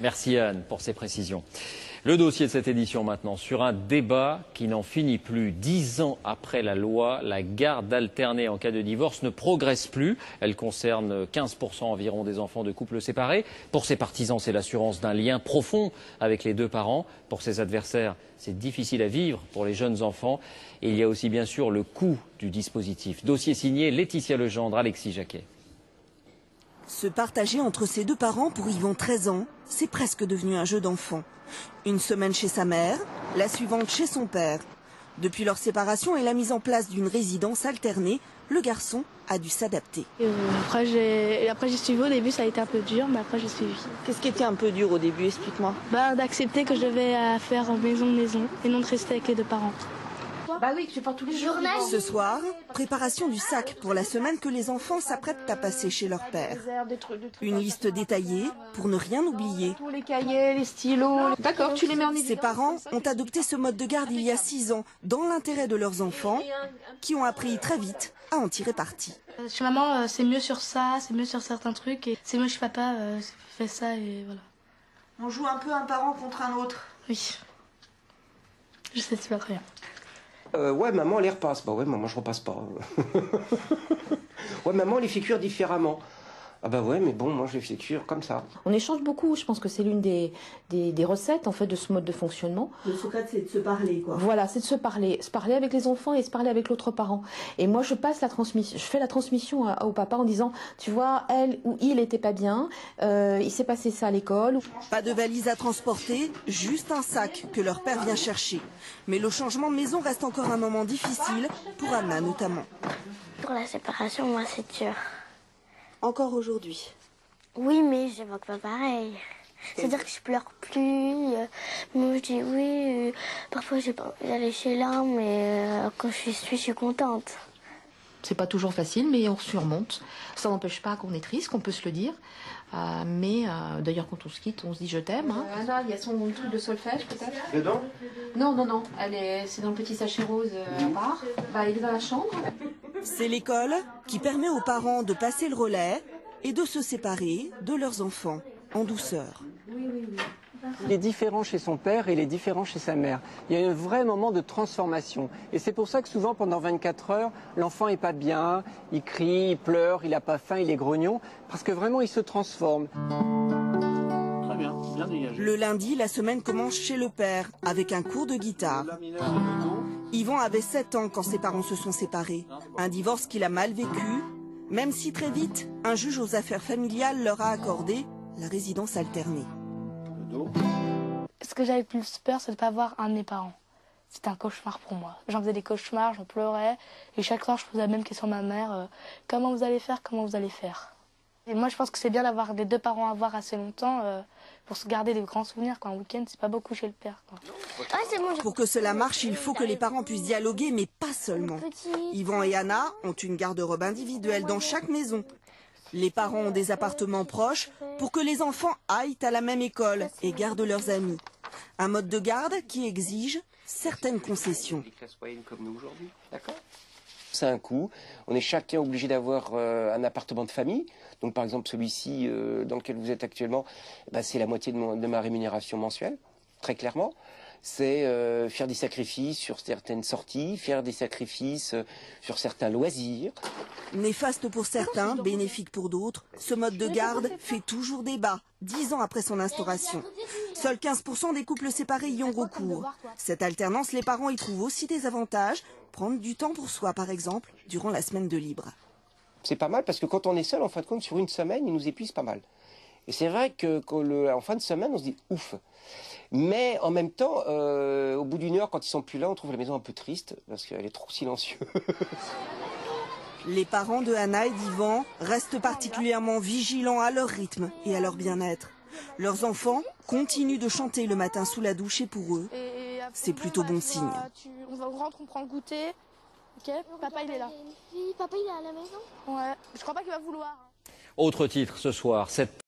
Merci Anne pour ces précisions. Le dossier de cette édition maintenant sur un débat qui n'en finit plus. 10 ans après la loi, la garde alternée en cas de divorce ne progresse plus. Elle concerne 15% environ des enfants de couples séparés. Pour ses partisans, c'est l'assurance d'un lien profond avec les deux parents. Pour ses adversaires, c'est difficile à vivre pour les jeunes enfants. Et il y a aussi bien sûr le coût du dispositif. Dossier signé Laetitia Legendre, Alexis Jacquet. Se partager entre ses deux parents pour Yvon, 13 ans, c'est presque devenu un jeu d'enfant. Une semaine chez sa mère, la suivante chez son père. Depuis leur séparation et la mise en place d'une résidence alternée, le garçon a dû s'adapter. Après j'ai suivi. Au début, ça a été un peu dur, mais après j'ai suivi. Qu'est-ce qui était un peu dur au début, explique-moi. D'accepter que je devais faire maison et non de rester avec les deux parents. Bah oui, que je porte tous les jours. Ce soir, préparation du sac pour la semaine que les enfants s'apprêtent à passer chez leur père. Une liste détaillée pour ne rien oublier. Tous les cahiers, les stylos. D'accord, tu les mets en évidence. Ses parents ont adopté ce mode de garde il y a 6 ans, dans l'intérêt de leurs enfants, qui ont appris très vite à en tirer parti. Chez maman, c'est mieux sur ça, c'est mieux sur certains trucs, et c'est mieux chez papa, fait ça, et voilà. On joue un peu un parent contre un autre. Oui. Je sais super très bien. Ouais, maman, elle les repasse. Bah ouais, maman, je repasse pas. Ouais, maman, elle les fait cuire différemment. Ah bah ouais, mais bon, moi, je les fais cuire comme ça. On échange beaucoup. Je pense que c'est l'une des recettes, en fait, de ce mode de fonctionnement. Le secret, c'est de se parler, quoi. Voilà, c'est de se parler avec les enfants et se parler avec l'autre parent. Et moi, je fais la transmission au papa en disant, tu vois, elle ou il était pas bien, il s'est passé ça à l'école. Pas de valise à transporter, juste un sac que leur père vient chercher. Mais le changement de maison reste encore un moment difficile, pour Anna notamment. Pour la séparation, moi, c'est dur. Encore aujourd'hui. Oui, mais j'évoque pas pareil. C'est-à-dire que je pleure plus. Moi, je dis oui. Parfois, j'ai pas envie d'aller chez l'un, mais quand je suis contente. C'est pas toujours facile, mais on surmonte. Ça n'empêche pas qu'on est triste, qu'on peut se le dire. Mais d'ailleurs, quand on se quitte, on se dit je t'aime. Hein. Anna, il y a son truc de solfège, peut-être. Dedans ? Non. C'est dans le petit sachet rose à part. Bah, il est dans la chambre. C'est l'école qui permet aux parents de passer le relais et de se séparer de leurs enfants en douceur. Il est différent chez son père et il est différent chez sa mère. Il y a un vrai moment de transformation. Et c'est pour ça que souvent, pendant 24 heures, l'enfant n'est pas bien, il crie, il pleure, il n'a pas faim, il est grognon, parce que vraiment, il se transforme. Très bien, bien dégagé. Le lundi, la semaine commence chez le père, avec un cours de guitare. Yvon avait 7 ans quand ses parents se sont séparés. Un divorce qu'il a mal vécu, même si très vite, un juge aux affaires familiales leur a accordé la résidence alternée. Ce que j'avais plus peur, c'est de ne pas voir un de mes parents. C'était un cauchemar pour moi. J'en faisais des cauchemars, j'en pleurais. Et chaque soir, je posais la même question à ma mère. Comment vous allez faire? Comment vous allez faire? Et moi, je pense que c'est bien d'avoir les deux parents à voir assez longtemps pour se garder des grands souvenirs. Un week-end, c'est pas beaucoup chez le père. Ah, c'est bon. Pour que cela marche, il faut que les parents puissent dialoguer, mais pas seulement. Yvon et Anna ont une garde-robe individuelle dans chaque maison. Les parents ont des appartements proches pour que les enfants aillent à la même école et gardent leurs amis. Un mode de garde qui exige certaines concessions. C'est un coût. On est chacun obligé d'avoir un appartement de famille. Donc par exemple celui-ci dans lequel vous êtes actuellement, c'est la moitié de ma rémunération mensuelle, très clairement. C'est faire des sacrifices sur certaines sorties, faire des sacrifices sur certains loisirs. Néfaste pour certains, bénéfique pour d'autres, ce mode de garde fait toujours débat, 10 ans après son instauration. Seuls 15% des couples séparés y ont recours. Cette alternance, les parents y trouvent aussi des avantages. Prendre du temps pour soi, par exemple, durant la semaine de libre. C'est pas mal parce que quand on est seul, en fin de compte, sur une semaine, il nous épuise pas mal. Et c'est vrai qu'en fin de semaine, on se dit ouf. Mais en même temps, au bout d'une heure, quand ils sont plus là, on trouve la maison un peu triste parce qu'elle est trop silencieuse. Les parents de Anna et d'Yvan restent particulièrement vigilants à leur rythme et à leur bien-être. Leurs enfants continuent de chanter le matin sous la douche et pour eux, c'est plutôt bon signe. On rentre, on prend le goûter. Ok, papa il est là. Papa il est à la maison? Ouais, je crois pas qu'il va vouloir. Autre titre ce soir, cette